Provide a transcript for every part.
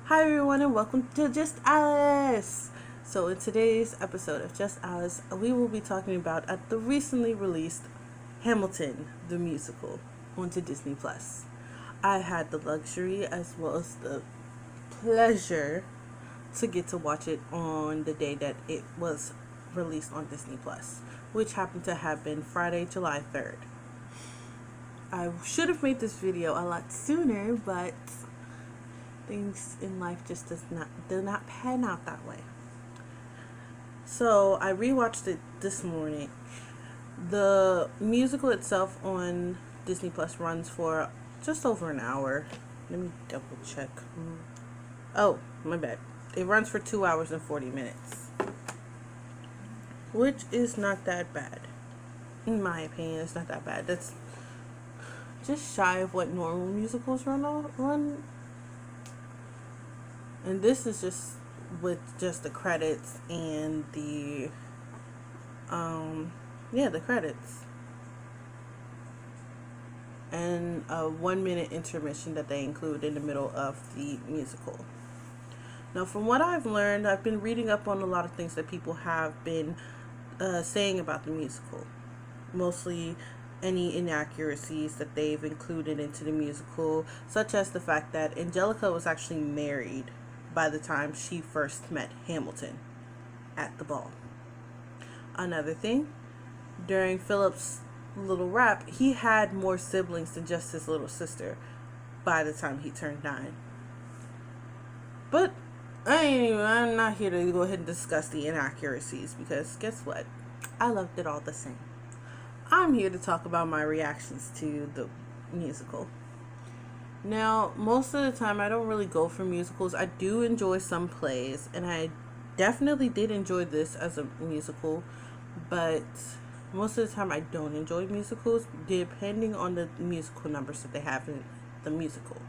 Hi everyone and welcome to Just Alice. So in today's episode of Just Alice, we will be talking about the recently released Hamilton the musical onto Disney Plus. I had the luxury as well as the pleasure to get to watch it on the day that it was released on Disney Plus, which happened to have been Friday, July 3rd. I should have made this video a lot sooner, but things in life just do not pan out that way. So I rewatched it this morning. The musical itself on Disney Plus runs for just over an hour. Let me double check. Oh, my bad. It runs for 2 hours and 40 minutes, which is not that bad. In my opinion, it's not that bad. That's just shy of what normal musicals run. And this is just with just the credits and the credits and a 1 minute intermission that they include in the middle of the musical. Now, from what I've learned, I've been reading up on a lot of things that people have been saying about the musical, mostly any inaccuracies that they've included into the musical, such as the fact that Angelica was actually married by the time she first met Hamilton at the ball. Another thing, during Philip's little rap, he had more siblings than just his little sister by the time he turned 9. But I'm not here to go ahead and discuss the inaccuracies, because guess what? I loved it all the same. I'm here to talk about my reactions to the musical. Now, most of the time, I don't really go for musicals. I do enjoy some plays, and I definitely did enjoy this as a musical, but most of the time, I don't enjoy musicals, depending on the musical numbers that they have in the musical.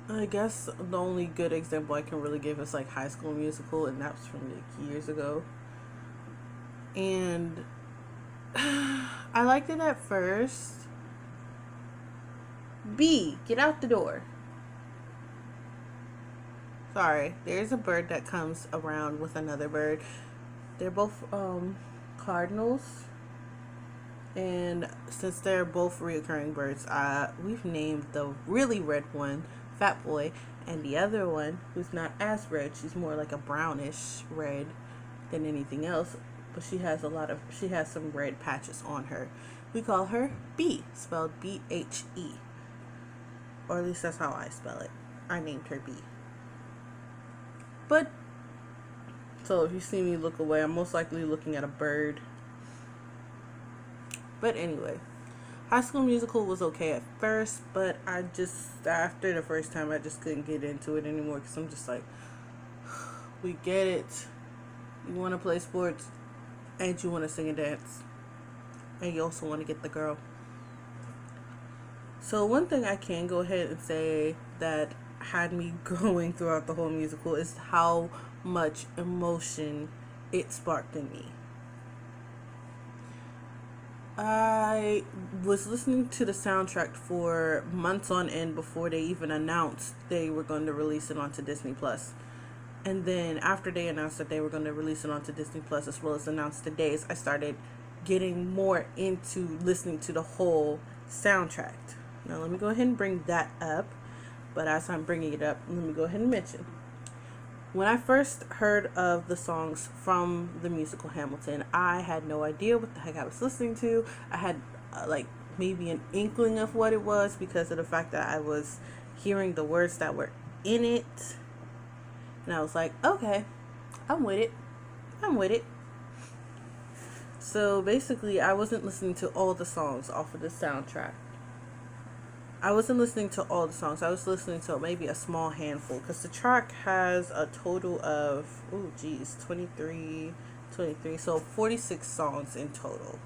I guess the only good example I can really give is like High School Musical, and that was from like years ago. And I liked it at first. B, get out the door. Sorry, there's a bird that comes around with another bird. They're both cardinals, and since they're both reoccurring birds, we've named the really red one Fat Boy, and the other one, who's not as red, she's more like a brownish red than anything else, but she has some red patches on her. We call her B, spelled B-H-E. Or at least that's how I spell it. I named her B. But, so if you see me look away, I'm most likely looking at a bird. But anyway, High School Musical was okay at first, but after the first time, I just couldn't get into it anymore, because I'm just like, we get it. You want to play sports, and you want to sing and dance, and you also want to get the girl. So one thing I can go ahead and say that had me going throughout the whole musical is how much emotion it sparked in me. I was listening to the soundtrack for months on end before they even announced they were going to release it onto Disney Plus. And then after they announced that they were going to release it onto Disney Plus, as well as announced the days, I started getting more into listening to the whole soundtrack. Now let me go ahead and bring that up. But as I'm bringing it up, let me go ahead and mention. When I first heard of the songs from the musical Hamilton, I had no idea what the heck I was listening to. I had maybe an inkling of what it was because of the fact that I was hearing the words that were in it. And I was like, okay, I'm with it. So basically, I wasn't listening to all the songs off of the soundtrack. I wasn't listening to all the songs. I was listening to maybe a small handful, because the track has a total of 23, so 46 songs in total,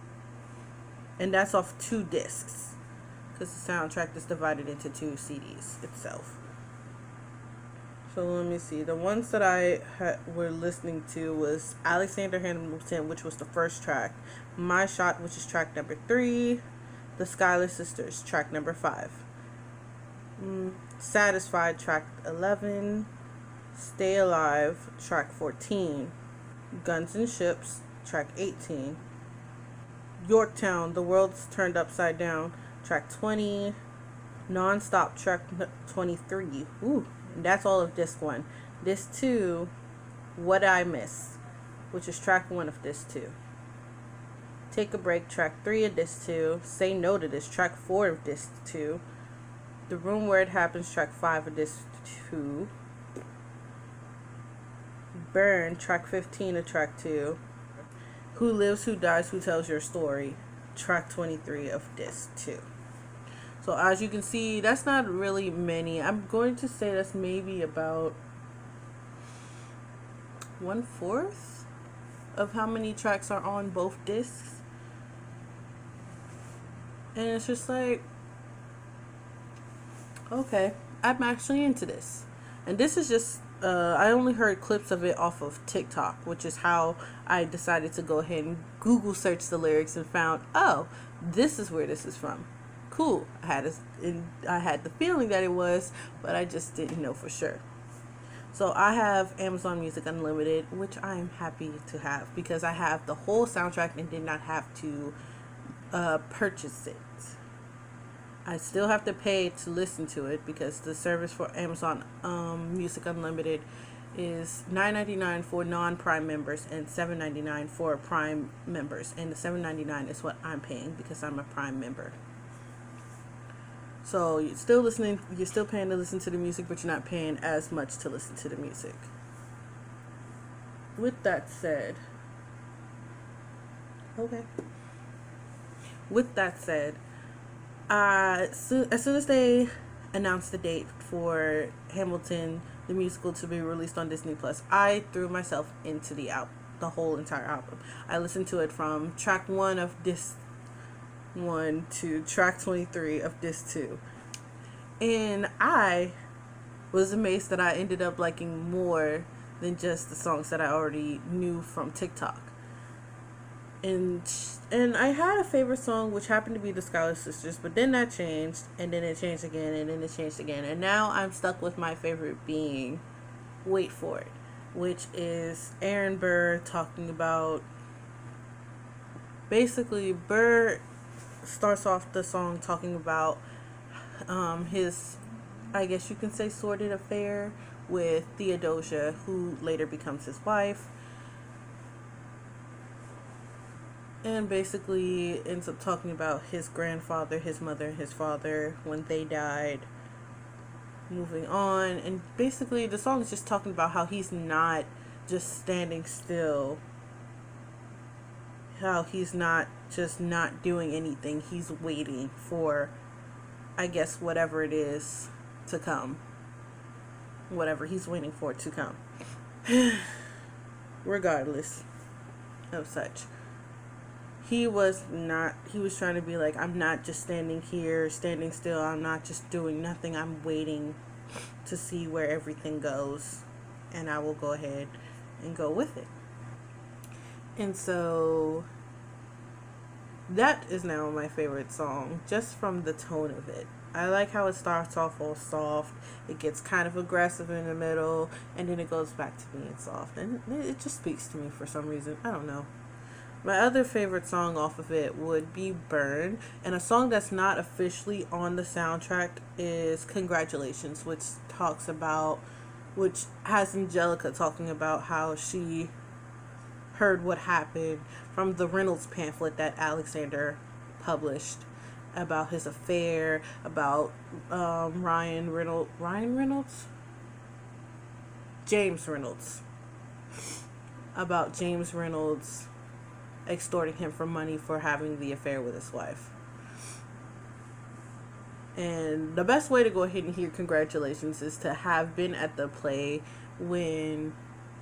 and that's off 2 discs, because the soundtrack is divided into 2 CDs itself. So let me see. The ones that I were listening to was Alexander Hamilton, which was the first track, My Shot, which is track number 3, The Schuyler Sisters, track number 5. Satisfied, track 11. Stay Alive, track 14. Guns and Ships, track 18. Yorktown, The World's Turned Upside Down, track 20. Non-Stop, track 23. Ooh, that's all of disc 1. Disc 2, What I Miss, which is track 1 of disc 2. Take a Break, track 3 of disc 2. Say No to This, track 4 of disc 2. The Room Where It Happens, track 5 of disc 2. Burn, track 15 of track 2. Who Lives, Who Dies, Who Tells Your Story, track 23 of disc 2. So as you can see, that's not really many. I'm going to say that's maybe about 1/4 of how many tracks are on both discs. And it's just like, okay, I'm actually into this. And this is just, I only heard clips of it off of TikTok, which is how I decided to go ahead and Google search the lyrics and found, oh, this is where this is from. Cool. I had the feeling that it was, but I just didn't know for sure. So I have Amazon Music Unlimited, which I am happy to have because I have the whole soundtrack and did not have to purchase it. I still have to pay to listen to it because the service for Amazon Music Unlimited is $9.99 for non-Prime members and $7.99 for Prime members, and the $7.99 is what I'm paying because I'm a Prime member. So you're still paying to listen to the music, but you're not paying as much to listen to the music. With that said, as soon as they announced the date for Hamilton the musical to be released on Disney Plus, I threw myself into the whole entire album. I listened to it from track 1 of disc 1 to track 23 of disc 2, and I was amazed that I ended up liking more than just the songs that I already knew from TikTok. And I had a favorite song, which happened to be the Schuyler Sisters, but then that changed, and then it changed again, and then it changed again, and now I'm stuck with my favorite being Wait For It, which is Aaron Burr talking about, basically, Burr starts off the song talking about his, I guess you can say, sordid affair with Theodosia, who later becomes his wife. And basically ends up talking about his grandfather, his mother, his father, when they died, moving on. And basically the song is just talking about how he's not just standing still, how he's not just not doing anything. He's waiting for, I guess, whatever it is to come. Whatever he's waiting for to come. Regardless of such. He was trying to be like, I'm not just standing here, standing still. I'm not just doing nothing. I'm waiting to see where everything goes. And I will go ahead and go with it. And so that is now my favorite song, just from the tone of it. I like how it starts off all soft. It gets kind of aggressive in the middle. And then it goes back to being soft. And it just speaks to me for some reason. I don't know. My other favorite song off of it would be Burn, and a song that's not officially on the soundtrack is Congratulations, which has Angelica talking about how she heard what happened from the Reynolds pamphlet that Alexander published about his affair, about James Reynolds, about James Reynolds extorting him for money for having the affair with his wife. And the best way to go ahead and hear Congratulations is to have been at the play when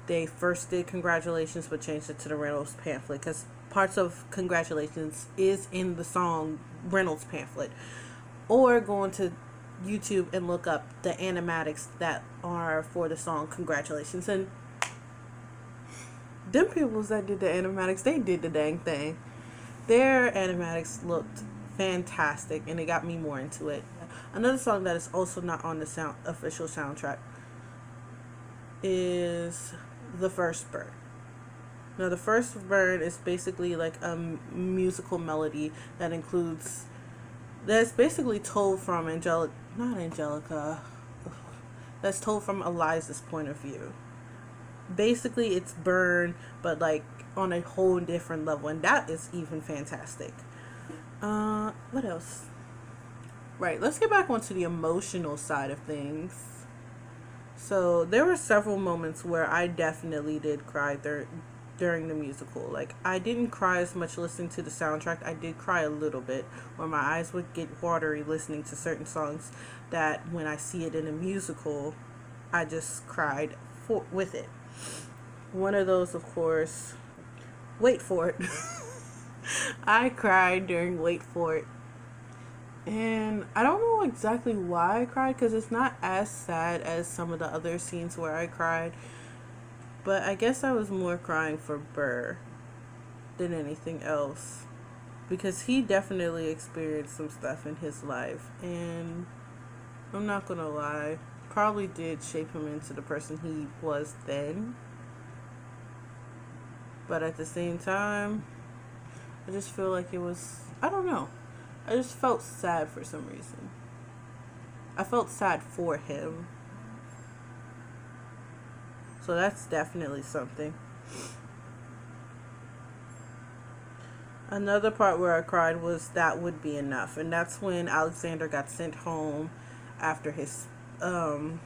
they first did Congratulations but changed it to the Reynolds pamphlet, because parts of Congratulations is in the song Reynolds pamphlet. Or go into YouTube and look up the animatics that are for the song Congratulations, and them peoples that did the animatics, they did the dang thing. Their animatics looked fantastic, and it got me more into it. Another song that is also not on the official soundtrack is The First Bird. Now, The First Bird is basically like a musical melody that's basically told from that's told from Eliza's point of view. Basically, it's Burn, but like on a whole different level, and that is even fantastic. What else? Right, let's get back onto the emotional side of things. So there were several moments where I definitely did cry during the musical. Like, I didn't cry as much listening to the soundtrack. I did cry a little bit, where my eyes would get watery listening to certain songs that when I see it in a musical, I just cried with it. One of those, of course, Wait For It. I cried during Wait For It. And I don't know exactly why I cried, because it's not as sad as some of the other scenes where I cried. But I guess I was more crying for Burr than anything else, because he definitely experienced some stuff in his life. And I'm not going to lie, probably did shape him into the person he was then. But at the same time, I just feel like it was, I don't know. I just felt sad for some reason. I felt sad for him. So that's definitely something. Another part where I cried was That Would Be Enough. And that's when Alexander got sent home after his, I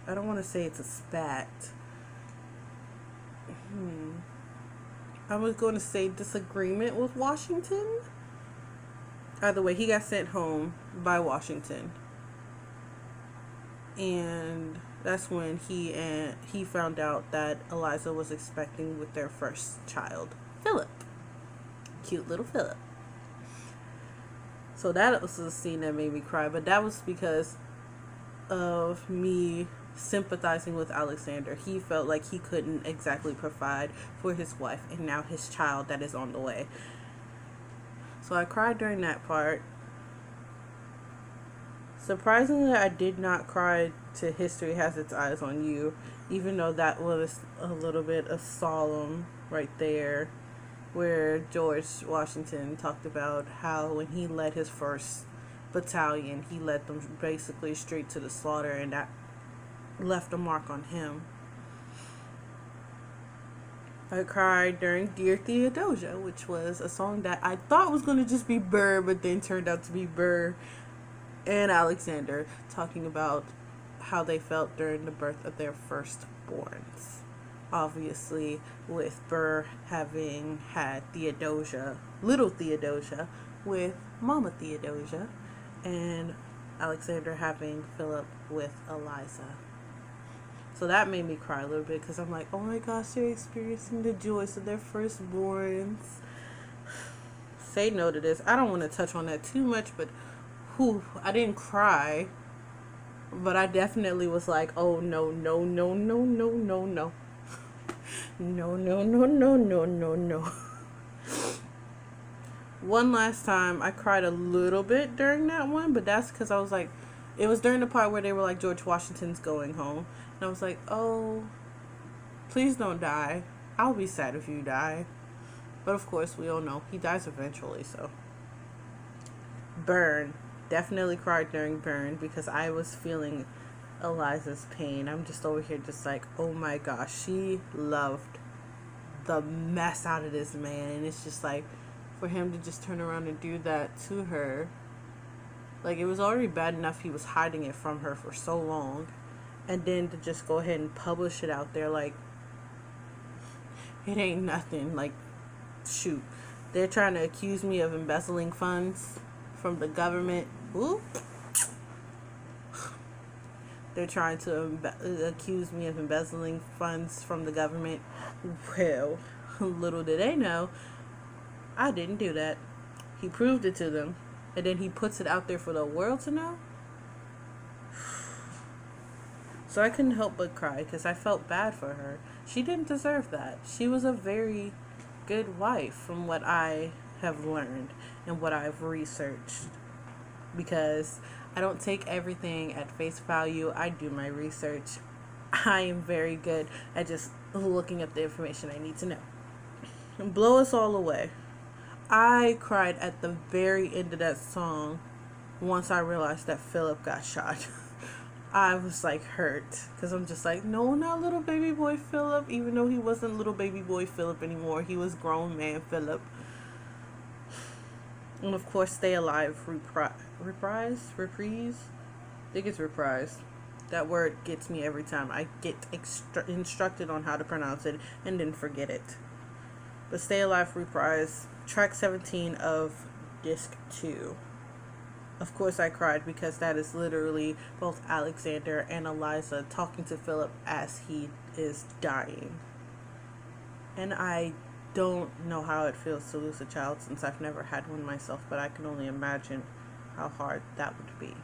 don't want to say it's a spat. I was going to say disagreement with Washington. Either way, he got sent home by Washington. And that's when he found out that Eliza was expecting with their first child, Philip. Cute little Philip. So that was a scene that made me cry, but that was because of me sympathizing with Alexander. He felt like he couldn't exactly provide for his wife and now his child that is on the way. So I cried during that part. Surprisingly, I did not cry to History Has Its Eyes on You, even though that was a little bit of solemn right there, where George Washington talked about how when he led his first battalion, he led them basically straight to the slaughter, and that left a mark on him. I cried during Dear Theodosia, which was a song that I thought was going to just be Burr, but then turned out to be Burr and Alexander talking about how they felt during the birth of their firstborns. Obviously, with Burr having had Theodosia, little Theodosia, with Mama Theodosia, and Alexander having Philip with Eliza. So that made me cry a little bit, because I'm like, oh my gosh, they're experiencing the joys of their firstborns. Say no to this. I don't want to touch on that too much, but I didn't cry. But I definitely was like, oh no, no, no, no, no, no, no. No, no, no, no, no, no, no. One last time, I cried a little bit during that one, but that's because I was like, it was during the part where they were like, George Washington's going home. And I was like, oh, please don't die. I'll be sad if you die. But of course, we all know he dies eventually, so. Burn. Definitely cried during Burn, because I was feeling Eliza's pain. I'm just over here just like, oh my gosh, she loved the mess out of this man. And it's just like, for him to just turn around and do that to her. Like, it was already bad enough he was hiding it from her for so long. And then to just go ahead and publish it out there, like, it ain't nothing. Like, shoot. They're trying to accuse me of embezzling funds from the government. Ooh. They're trying to accuse me of embezzling funds from the government. Well, little did they know, I didn't do that. He proved it to them. And then he puts it out there for the world to know. So I couldn't help but cry, because I felt bad for her. She didn't deserve that. She was a very good wife, from what I have learned and what I've researched. because I don't take everything at face value. I do my research. I am very good at just looking up the information I need to know. And Blow Us All Away. I cried at the very end of that song once I realized that Philip got shot. I was like hurt because I'm just like, no, not little baby boy Philip, even though he wasn't little baby boy Philip anymore. He was grown man Philip. And of course, Stay Alive reprise? I think it's reprise. That word gets me every time. I get instructed on how to pronounce it and then forget it. But Stay Alive reprise, track 17 of disc 2. Of course I cried because that is literally both Alexander and Eliza talking to Philip as he is dying. And I don't know how it feels to lose a child since I've never had one myself, but I can only imagine how hard that would be.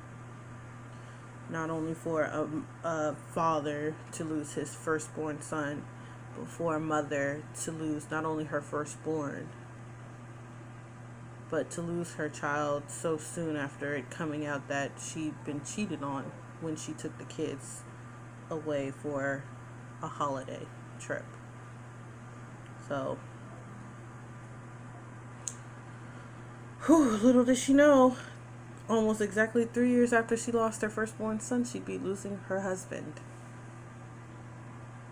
Not only for a father to lose his firstborn son, but for a mother to lose not only her firstborn, but to lose her child so soon after it coming out that she'd been cheated on when she took the kids away for a holiday trip. So, little did she know, almost exactly 3 years after she lost her firstborn son, she'd be losing her husband.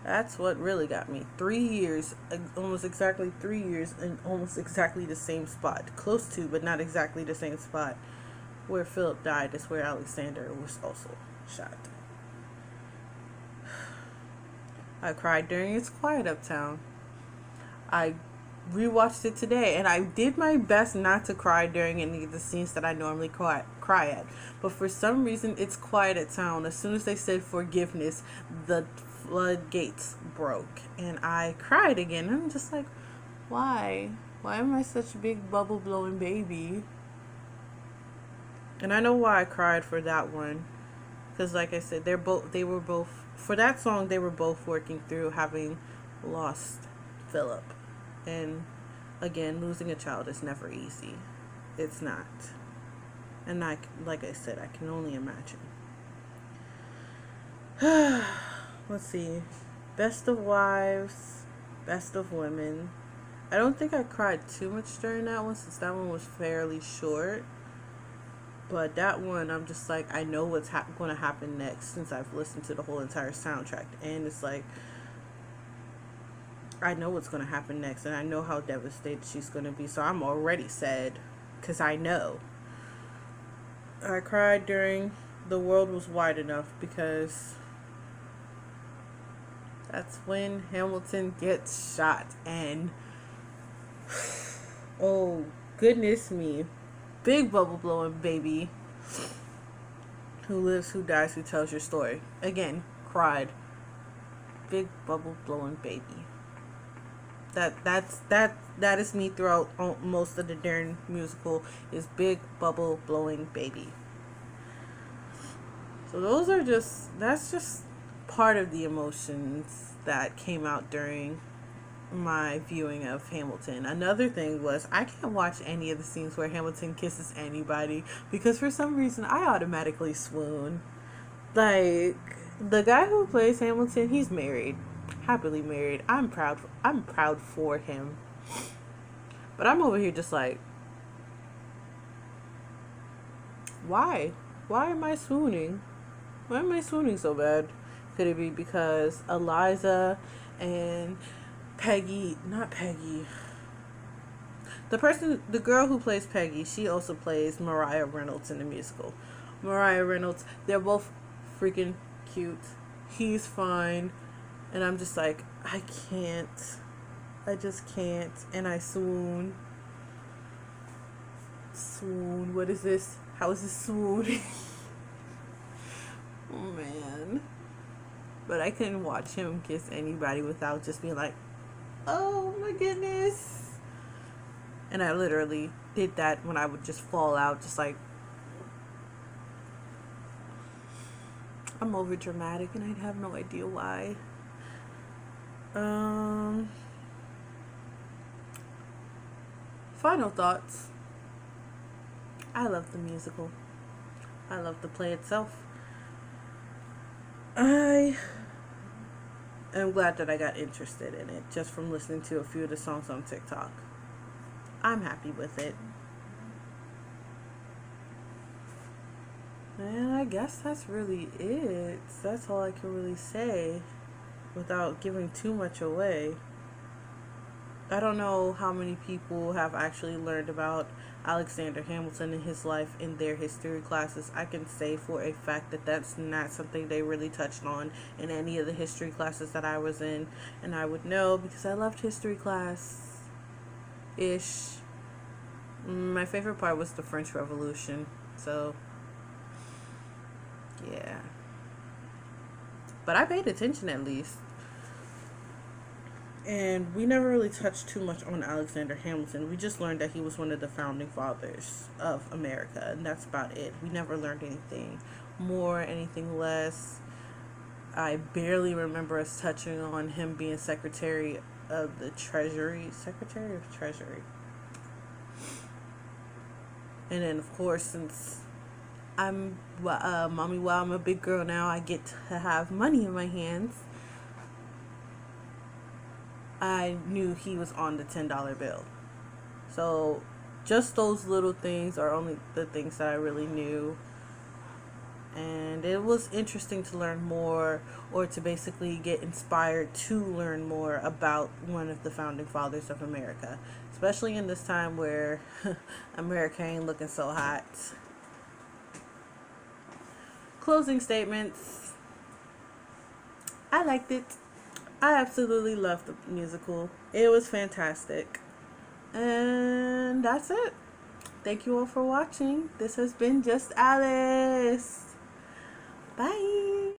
That's what really got me. 3 years, almost exactly 3 years, in almost exactly the same spot. Close to, but not exactly the same spot. Where Philip died is where Alexander was also shot. I cried during It's Quiet Uptown. I rewatched it today, and I did my best not to cry during any of the scenes that I normally cry at. But for some reason, It's Quiet Uptown, as soon as they said forgiveness, the floodgates broke and I cried again. I'm just like, why am I such a big bubble blowing baby? And I know why I cried for that one, because like I said, they were both for that song, they were both working through having lost Philip. And again, losing a child is never easy. It's not. And like I said, I can only imagine. Let's see. Best of Wives, Best of Women. I don't think I cried too much during that one since that one was fairly short. But that one, I'm just like, I know what's going to happen next since I've listened to the whole entire soundtrack. And it's like, I know what's going to happen next. And I know how devastated she's going to be. So I'm already sad because I know. I cried during The World Was Wide Enough because that's when Hamilton gets shot. And oh, goodness me. Big bubble blowing baby. Who lives, who dies, who tells your story. Again, cried. Big bubble blowing baby. That is me throughout most of the Darren musical, is big bubble blowing baby. So that's just part of the emotions that came out during my viewing of Hamilton. Another thing was, I can't watch any of the scenes where Hamilton kisses anybody because for some reason I automatically swoon. Like, the guy who plays Hamilton, he's married, happily married. I'm proud for him. But I'm over here just like, why am I swooning? Why am I swooning so bad? Could it be because Eliza and not Peggy. The girl who plays Peggy, she also plays Mariah Reynolds in the musical. Mariah Reynolds, they're both freaking cute. He's fine. And I'm just like, I can't. I just can't. And I swoon. Swoon. What is this? How is this swooning? Oh, man. But I couldn't watch him kiss anybody without just being like, oh my goodness. And I literally did that when I would just fall out, just like, I'm over dramatic and I have no idea why. Final thoughts. I love the musical. I love the play itself. I am glad that I got interested in it just from listening to a few of the songs on TikTok. I'm happy with it. And I guess that's really it. That's all I can really say without giving too much away. I don't know how many people have actually learned about Alexander Hamilton and his life in their history classes. I can say for a fact that that's not something they really touched on in any of the history classes that I was in. And I would know because I loved history class-ish. My favorite part was the French Revolution. So, yeah. But I paid attention at least. And we never really touched too much on Alexander Hamilton. We just learned that he was one of the founding fathers of America, and that's about it. We never learned anything more, anything less. I barely remember us touching on him being Secretary of the Treasury. Secretary of Treasury. And then, of course, since I'm mommy, while I'm a big girl now, I get to have money in my hands. I knew he was on the $10 bill. So just those little things are only the things that I really knew. And it was interesting to learn more, or to basically get inspired to learn more about one of the founding fathers of America. Especially in this time where America ain't looking so hot. Closing statements. I liked it. I absolutely loved the musical. It was fantastic. And that's it. Thank you all for watching. This has been Just Alice. Bye.